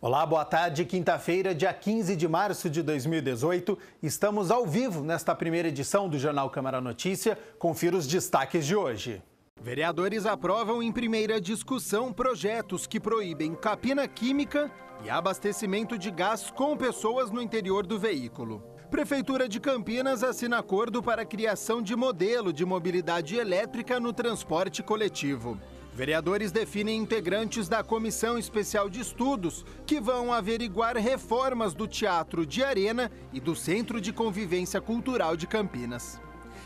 Olá, boa tarde. Quinta-feira, dia 15 de março de 2018. Estamos ao vivo nesta primeira edição do Jornal Câmara Notícia. Confira os destaques de hoje. Vereadores aprovam em primeira discussão projetos que proíbem capina química e abastecimento de gás com pessoas no interior do veículo. Prefeitura de Campinas assina acordo para a criação de modelo de mobilidade elétrica no transporte coletivo. Vereadores definem integrantes da Comissão Especial de Estudos que vão averiguar reformas do Teatro de Arena e do Centro de Convivência Cultural de Campinas.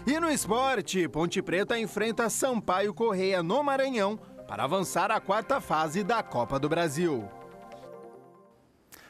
E no esporte, Ponte Preta enfrenta Sampaio Corrêa no Maranhão para avançar à quarta fase da Copa do Brasil.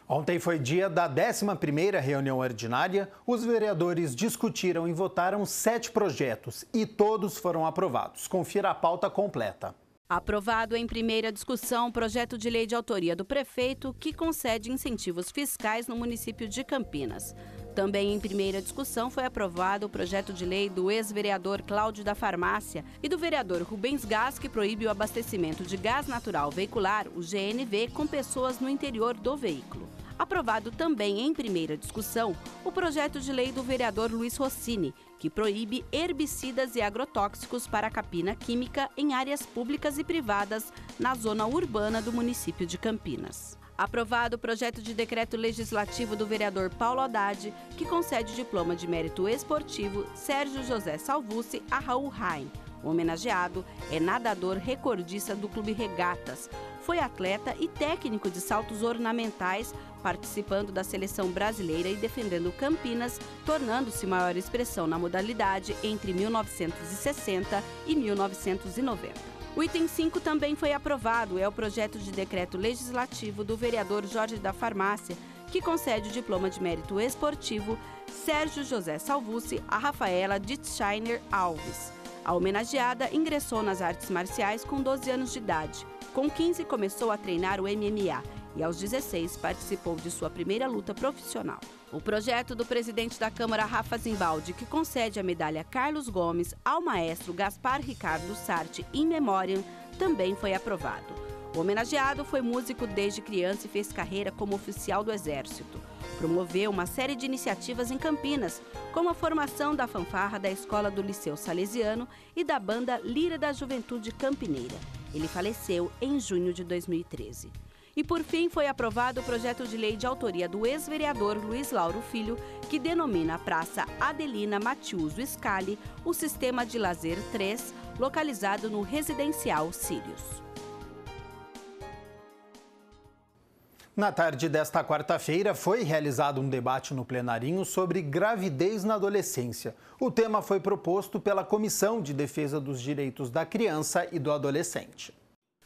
Ontem foi dia da 11ª reunião ordinária. Os vereadores discutiram e votaram 7 projetos e todos foram aprovados. Confira a pauta completa. Aprovado em primeira discussão o projeto de lei de autoria do prefeito que concede incentivos fiscais no município de Campinas. Também em primeira discussão foi aprovado o projeto de lei do ex-vereador Cláudio da Farmácia e do vereador Rubens Gás, que proíbe o abastecimento de gás natural veicular, o GNV, com pessoas no interior do veículo. Aprovado também em primeira discussão o projeto de lei do vereador Luiz Rossini, que proíbe herbicidas e agrotóxicos para capina química em áreas públicas e privadas na zona urbana do município de Campinas. Aprovado o projeto de decreto legislativo do vereador Paulo Haddad, que concede diploma de mérito esportivo Sérgio José Salvucci a Raul Rain. O homenageado é nadador recordista do Clube Regatas. Foi atleta e técnico de saltos ornamentais, participando da seleção brasileira e defendendo Campinas, tornando-se maior expressão na modalidade entre 1960 e 1990. O item 5 também foi aprovado, é o projeto de decreto legislativo do vereador Jorge da Farmácia, que concede o diploma de mérito esportivo Sérgio José Salvucci a Rafaela Dittscheiner Alves. A homenageada ingressou nas artes marciais com 12 anos de idade. Com 15, começou a treinar o MMA e, aos 16, participou de sua primeira luta profissional. O projeto do presidente da Câmara, Rafa Zimbaldi, que concede a medalha Carlos Gomes ao maestro Gaspar Ricardo Sarti in memoriam, também foi aprovado. O homenageado foi músico desde criança e fez carreira como oficial do Exército. Promoveu uma série de iniciativas em Campinas, como a formação da fanfarra da Escola do Liceu Salesiano e da banda Lira da Juventude Campineira. Ele faleceu em junho de 2013. E, por fim, foi aprovado o projeto de lei de autoria do ex-vereador Luiz Lauro Filho, que denomina a Praça Adelina Matiuso Scali o Sistema de Lazer 3, localizado no Residencial Sírios. Na tarde desta quarta-feira, foi realizado um debate no plenarinho sobre gravidez na adolescência. O tema foi proposto pela Comissão de Defesa dos Direitos da Criança e do Adolescente.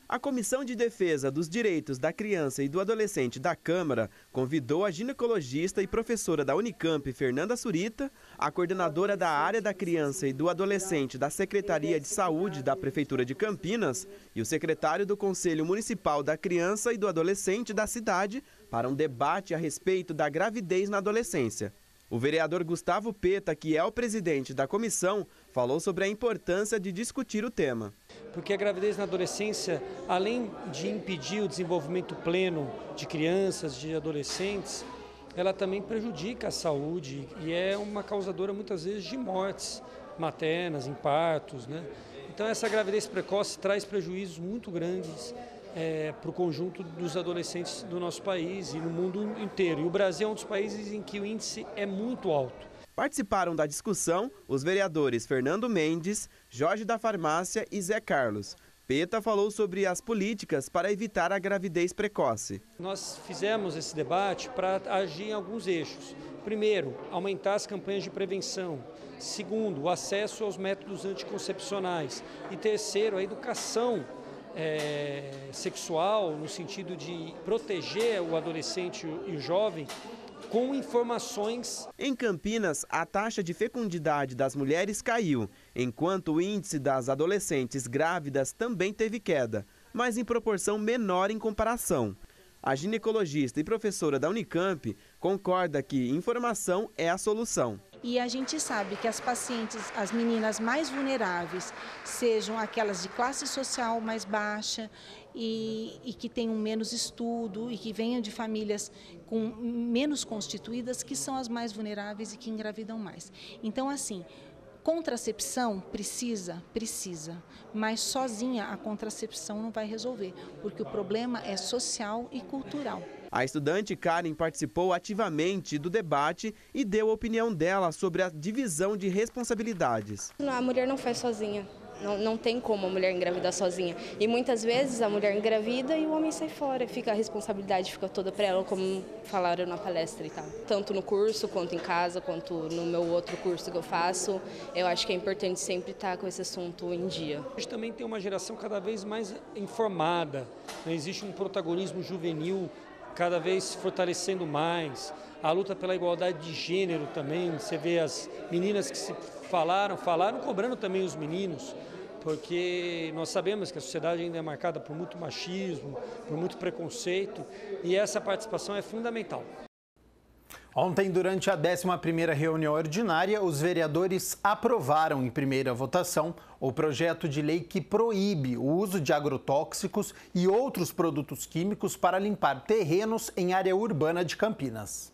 A Comissão de Defesa dos Direitos da Criança e do Adolescente da Câmara convidou a ginecologista e professora da Unicamp, Fernanda Surita, a coordenadora da área da criança e do adolescente da Secretaria de Saúde da Prefeitura de Campinas e o secretário do Conselho Municipal da Criança e do Adolescente da cidade para um debate a respeito da gravidez na adolescência. O vereador Gustavo Peta, que é o presidente da comissão, falou sobre a importância de discutir o tema. Porque a gravidez na adolescência, além de impedir o desenvolvimento pleno de crianças, de adolescentes, ela também prejudica a saúde e é uma causadora muitas vezes de mortes maternas, em partos, né? Então essa gravidez precoce traz prejuízos muito grandes para o conjunto dos adolescentes do nosso país e no mundo inteiro. E o Brasil é um dos países em que o índice é muito alto. Participaram da discussão os vereadores Fernando Mendes, Jorge da Farmácia e Zé Carlos. Peta falou sobre as políticas para evitar a gravidez precoce. Nós fizemos esse debate para agir em alguns eixos. Primeiro, aumentar as campanhas de prevenção. Segundo, o acesso aos métodos anticoncepcionais. E terceiro, a educação sexual, no sentido de proteger o adolescente e o jovem com informações. Em Campinas, a taxa de fecundidade das mulheres caiu, enquanto o índice das adolescentes grávidas também teve queda, mas em proporção menor em comparação. A ginecologista e professora da Unicamp concorda que informação é a solução. E a gente sabe que as pacientes, as meninas mais vulneráveis, sejam aquelas de classe social mais baixa e que tenham menos estudo e que venham de famílias menos constituídas, que são as mais vulneráveis e que engravidam mais. Então, assim, contracepção precisa, mas sozinha a contracepção não vai resolver, porque o problema é social e cultural. A estudante Karen participou ativamente do debate e deu a opinião dela sobre a divisão de responsabilidades. A mulher não faz sozinha. Não tem como a mulher engravidar sozinha. E muitas vezes a mulher engravida e o homem sai fora. A responsabilidade fica toda para ela, como falaram na palestra e tal. Tanto no curso, quanto em casa, quanto no meu outro curso que eu faço. Eu acho que é importante sempre estar com esse assunto em dia. A gente também tem uma geração cada vez mais informada. Existe um protagonismo juvenil cada vez fortalecendo mais. A luta pela igualdade de gênero também. Você vê as meninas que se falaram cobrando também os meninos, porque nós sabemos que a sociedade ainda é marcada por muito machismo, por muito preconceito, e essa participação é fundamental. Ontem, durante a 11ª reunião ordinária, os vereadores aprovaram em primeira votação o projeto de lei que proíbe o uso de agrotóxicos e outros produtos químicos para limpar terrenos em área urbana de Campinas.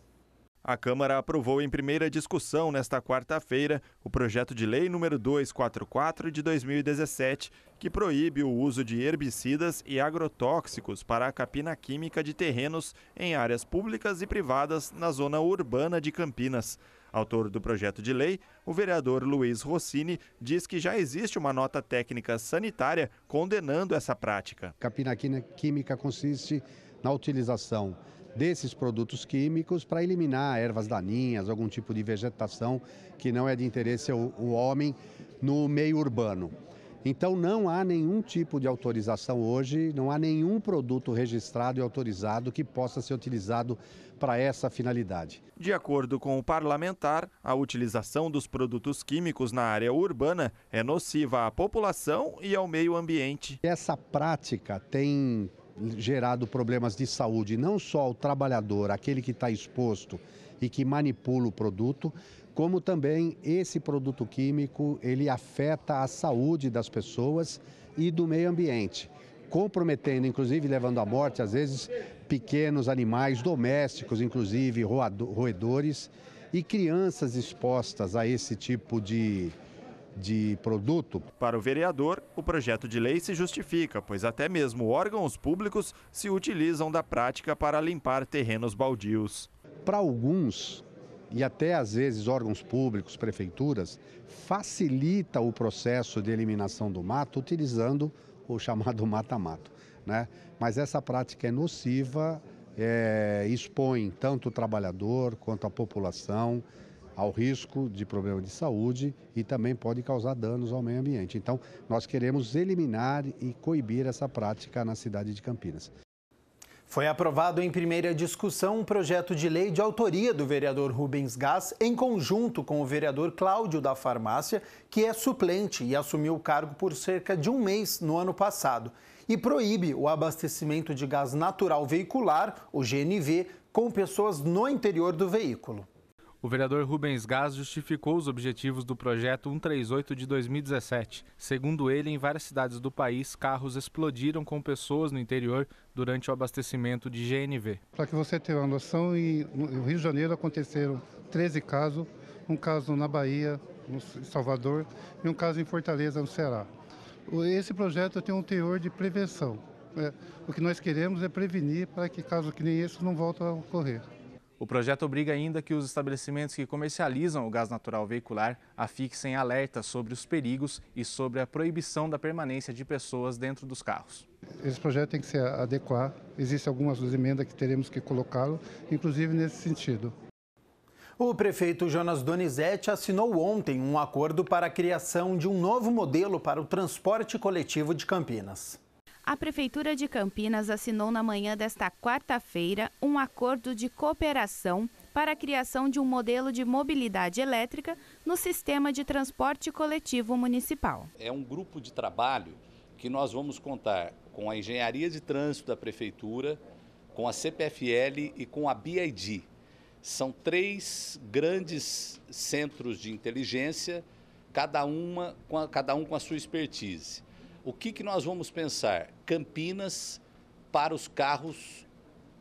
A Câmara aprovou em primeira discussão nesta quarta-feira o projeto de lei número 244 de 2017, que proíbe o uso de herbicidas e agrotóxicos para a capina química de terrenos em áreas públicas e privadas na zona urbana de Campinas. Autor do projeto de lei, o vereador Luiz Rossini diz que já existe uma nota técnica sanitária condenando essa prática. Capina química consiste na utilização desses produtos químicos para eliminar ervas daninhas, algum tipo de vegetação que não é de interesse ao homem no meio urbano. Então não há nenhum tipo de autorização hoje, não há nenhum produto registrado e autorizado que possa ser utilizado para essa finalidade. De acordo com o parlamentar, a utilização dos produtos químicos na área urbana é nociva à população e ao meio ambiente. Essa prática tem gerado problemas de saúde, não só ao trabalhador, aquele que está exposto e que manipula o produto, como também esse produto químico, ele afeta a saúde das pessoas e do meio ambiente, comprometendo, inclusive levando à morte, às vezes, pequenos animais domésticos, inclusive roedores, e crianças expostas a esse tipo de produto. Para o vereador, o projeto de lei se justifica, pois até mesmo órgãos públicos se utilizam da prática para limpar terrenos baldios. Para alguns, e até às vezes órgãos públicos, prefeituras, facilita o processo de eliminação do mato utilizando o chamado mata-mato, né? Mas essa prática é nociva, expõe tanto o trabalhador quanto a população ao risco de problema de saúde e também pode causar danos ao meio ambiente. Então, nós queremos eliminar e coibir essa prática na cidade de Campinas. Foi aprovado em primeira discussão um projeto de lei de autoria do vereador Rubens Gás, em conjunto com o vereador Cláudio da Farmácia, que é suplente e assumiu o cargo por cerca de um mês no ano passado, e proíbe o abastecimento de gás natural veicular, o GNV, com pessoas no interior do veículo. O vereador Rubens Gás justificou os objetivos do projeto 138 de 2017. Segundo ele, em várias cidades do país, carros explodiram com pessoas no interior durante o abastecimento de GNV. Para que você tenha uma noção, no Rio de Janeiro aconteceram 13 casos, um caso na Bahia, em Salvador, e um caso em Fortaleza, no Ceará. Esse projeto tem um teor de prevenção. O que nós queremos é prevenir para que casos que nem esse não voltem a ocorrer. O projeto obriga ainda que os estabelecimentos que comercializam o gás natural veicular afixem alertas sobre os perigos e sobre a proibição da permanência de pessoas dentro dos carros. Esse projeto tem que se adequar, existem algumas emendas que teremos que colocá-lo, inclusive nesse sentido. O prefeito Jonas Donizete assinou ontem um acordo para a criação de um novo modelo para o transporte coletivo de Campinas. A Prefeitura de Campinas assinou na manhã desta quarta-feira um acordo de cooperação para a criação de um modelo de mobilidade elétrica no sistema de transporte coletivo municipal. É um grupo de trabalho que nós vamos contar com a Engenharia de Trânsito da Prefeitura, com a CPFL e com a BID. São 3 grandes centros de inteligência, cada um com a sua expertise. o que nós vamos pensar? Campinas para os carros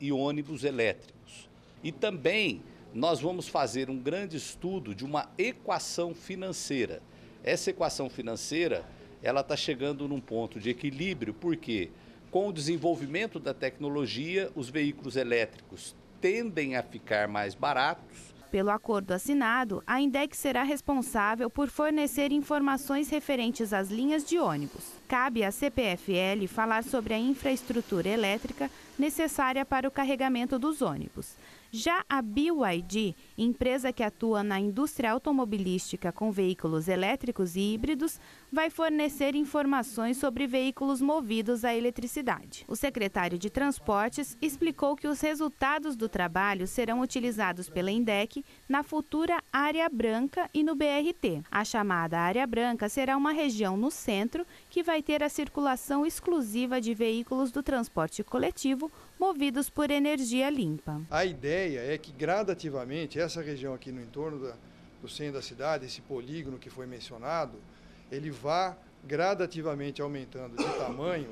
e ônibus elétricos. E também nós vamos fazer um grande estudo de uma equação financeira. Essa equação financeira, ela está chegando num ponto de equilíbrio, porque com o desenvolvimento da tecnologia, os veículos elétricos tendem a ficar mais baratos. Pelo acordo assinado, a INDEC será responsável por fornecer informações referentes às linhas de ônibus. Cabe à CPFL falar sobre a infraestrutura elétrica necessária para o carregamento dos ônibus. Já a BYD, empresa que atua na indústria automobilística com veículos elétricos e híbridos, vai fornecer informações sobre veículos movidos à eletricidade. O secretário de Transportes explicou que os resultados do trabalho serão utilizados pela INDEC na futura Área Branca e no BRT. A chamada Área Branca será uma região no centro que vai ter a circulação exclusiva de veículos do transporte coletivo movidos por energia limpa. A ideia é que gradativamente essa região aqui no entorno do centro da cidade, esse polígono que foi mencionado, ele vá gradativamente aumentando de tamanho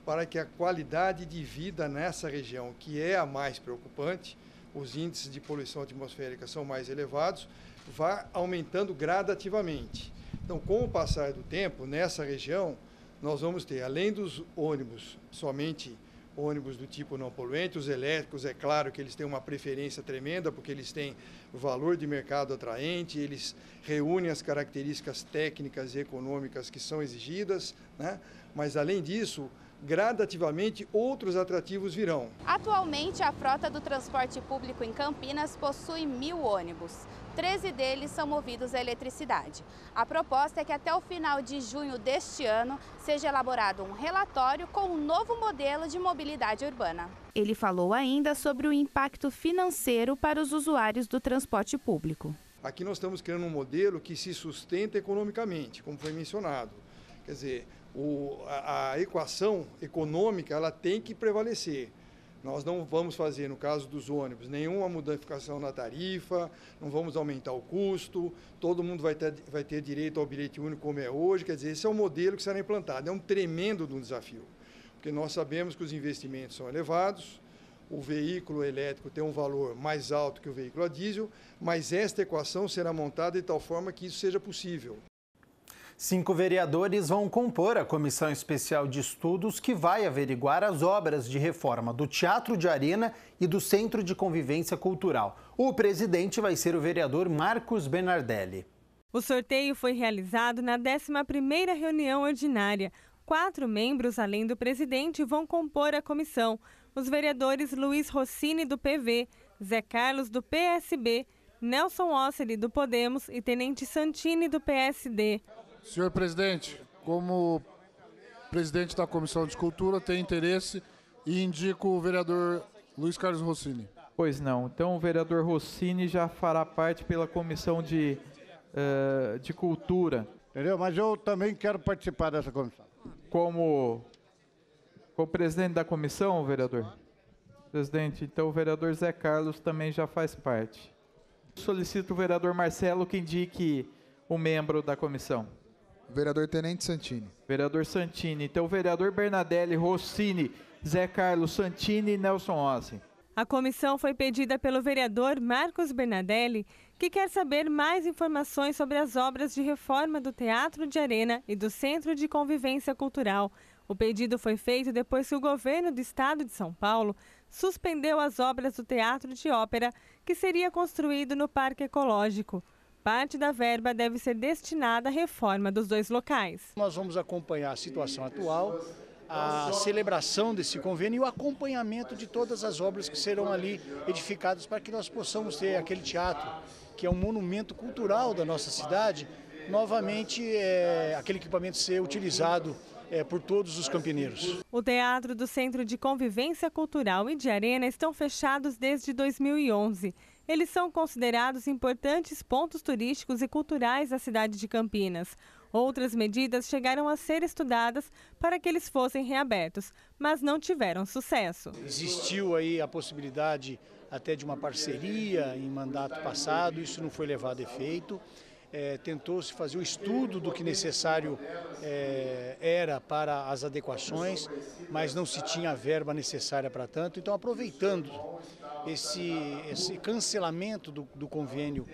para que a qualidade de vida nessa região, que é a mais preocupante, os índices de poluição atmosférica são mais elevados, vá aumentando gradativamente. Então, com o passar do tempo, nessa região, nós vamos ter, além dos ônibus, somente ônibus do tipo não poluente, os elétricos, é claro que eles têm uma preferência tremenda, porque eles têm valor de mercado atraente, eles reúnem as características técnicas e econômicas que são exigidas, né? Mas, além disso, gradativamente outros atrativos virão. Atualmente, a frota do transporte público em Campinas possui 1.000 ônibus. 13 deles são movidos à eletricidade. A proposta é que até o final de junho deste ano seja elaborado um relatório com um novo modelo de mobilidade urbana. Ele falou ainda sobre o impacto financeiro para os usuários do transporte público. Aqui nós estamos criando um modelo que se sustenta economicamente, como foi mencionado. Quer dizer, a equação econômica ela tem que prevalecer. Nós não vamos fazer, no caso dos ônibus, nenhuma modificação na tarifa, não vamos aumentar o custo, todo mundo vai ter direito ao bilhete único como é hoje. Quer dizer, esse é o modelo que será implantado. É um tremendo desafio, porque nós sabemos que os investimentos são elevados, o veículo elétrico tem um valor mais alto que o veículo a diesel, mas esta equação será montada de tal forma que isso seja possível. 5 vereadores vão compor a Comissão Especial de Estudos que vai averiguar as obras de reforma do Teatro de Arena e do Centro de Convivência Cultural. O presidente vai ser o vereador Marcos Bernardelli. O sorteio foi realizado na 11ª reunião ordinária. 4 membros, além do presidente, vão compor a comissão. Os vereadores Luiz Rossini, do PV, Zé Carlos, do PSB, Nelson Osseli, do Podemos e Tenente Santini, do PSD. Senhor presidente, como presidente da Comissão de Cultura, tenho interesse e indico o vereador Luiz Carlos Rossini. Pois não. Então o vereador Rossini já fará parte pela Comissão de Cultura. Entendeu? Mas eu também quero participar dessa comissão. Como presidente da comissão, vereador? Presidente, então o vereador Zé Carlos também já faz parte. Solicito o vereador Marcelo que indique o membro da comissão. Vereador Tenente Santini. Vereador Santini. Então, vereador Bernardelli, Rossini, Zé Carlos, Santini e Nelson Ossi. A comissão foi pedida pelo vereador Marcos Bernardelli, que quer saber mais informações sobre as obras de reforma do Teatro de Arena e do Centro de Convivência Cultural. O pedido foi feito depois que o governo do estado de São Paulo suspendeu as obras do Teatro de Ópera, que seria construído no Parque Ecológico. Parte da verba deve ser destinada à reforma dos 2 locais. Nós vamos acompanhar a situação atual, a celebração desse convênio e o acompanhamento de todas as obras que serão ali edificadas para que nós possamos ter aquele teatro, que é um monumento cultural da nossa cidade, novamente aquele equipamento ser utilizado por todos os campineiros. O Teatro do Centro de Convivência Cultural e de Arena estão fechados desde 2011. Eles são considerados importantes pontos turísticos e culturais da cidade de Campinas. Outras medidas chegaram a ser estudadas para que eles fossem reabertos, mas não tiveram sucesso. Existiu aí a possibilidade até de uma parceria em mandato passado, isso não foi levado a efeito. tentou-se fazer o estudo do que necessário era para as adequações, mas não se tinha a verba necessária para tanto. Então, aproveitando esse cancelamento do convênio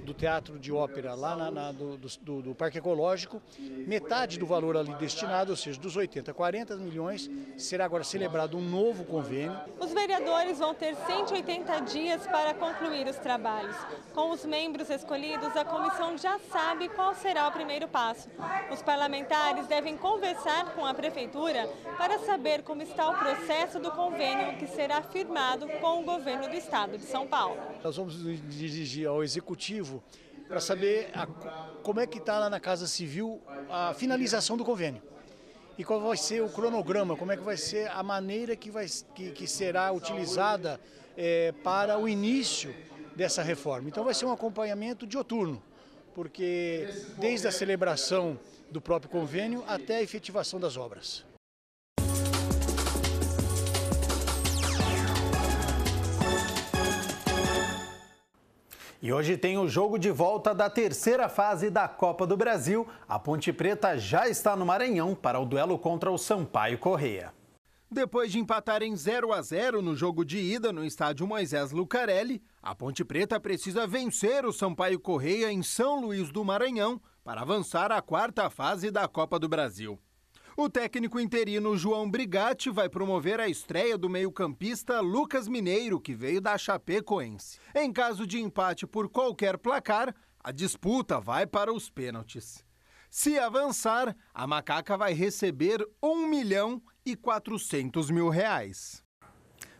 do Teatro de Ópera lá do Parque Ecológico, metade do valor ali destinado, ou seja, dos 80 a 40 milhões, será agora celebrado um novo convênio. Os vereadores vão ter 180 dias para concluir os trabalhos. Com os membros escolhidos, a comissão já sabe qual será o primeiro passo. Os parlamentares devem conversar com a Prefeitura para saber como está o processo do convênio que será firmado com o governo do Estado de São Paulo. Nós vamos nos dirigir ao Executivo para saber como é que está lá na Casa Civil a finalização do convênio. E qual vai ser o cronograma, como é que vai ser a maneira que será utilizada para o início dessa reforma. Então vai ser um acompanhamento dioturno, porque desde a celebração do próprio convênio até a efetivação das obras. E hoje tem o jogo de volta da terceira fase da Copa do Brasil. A Ponte Preta já está no Maranhão para o duelo contra o Sampaio Corrêa. Depois de empatar em 0-0 no jogo de ida no estádio Moisés Lucarelli, a Ponte Preta precisa vencer o Sampaio Corrêa em São Luís do Maranhão para avançar à quarta fase da Copa do Brasil. O técnico interino João Brigatti vai promover a estreia do meio-campista Lucas Mineiro, que veio da Chapecoense. Em caso de empate por qualquer placar, a disputa vai para os pênaltis. Se avançar, a Macaca vai receber R$1.400.000.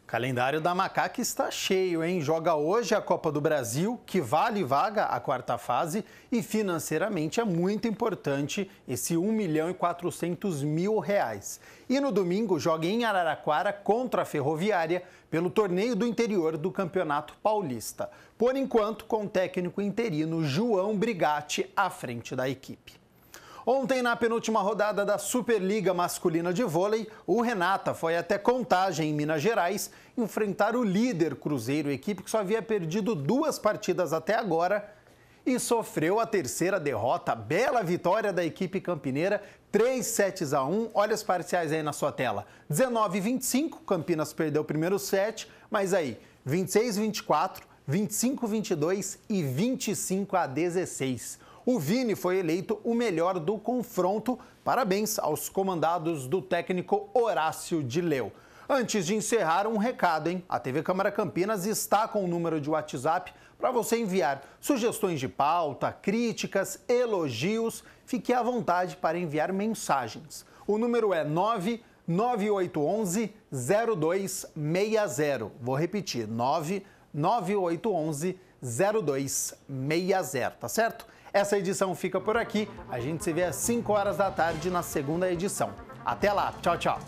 O calendário da Macaca está cheio, hein? Joga hoje a Copa do Brasil, que vale vaga à quarta fase, e financeiramente é muito importante esse R$1.400.000. E no domingo joga em Araraquara contra a Ferroviária pelo torneio do interior do Campeonato Paulista. Por enquanto, com o técnico interino João Brigatti à frente da equipe. Ontem, na penúltima rodada da Superliga Masculina de Vôlei, o Renata foi até Contagem, em Minas Gerais, enfrentar o líder Cruzeiro, equipe que só havia perdido 2 partidas até agora e sofreu a terceira derrota. Bela vitória da equipe campineira, 3-1. Olha os parciais aí na sua tela. 19-25, Campinas perdeu o primeiro set, mas aí 26-24, 25-22 e 25-16. O Vini foi eleito o melhor do confronto. Parabéns aos comandados do técnico Horácio de Leu. Antes de encerrar, um recado, hein? A TV Câmara Campinas está com o número de WhatsApp para você enviar sugestões de pauta, críticas, elogios. Fique à vontade para enviar mensagens. O número é 99811-0260. Vou repetir, 99811-0260, tá certo? Essa edição fica por aqui. A gente se vê às 5 horas da tarde na segunda edição. Até lá. Tchau, tchau.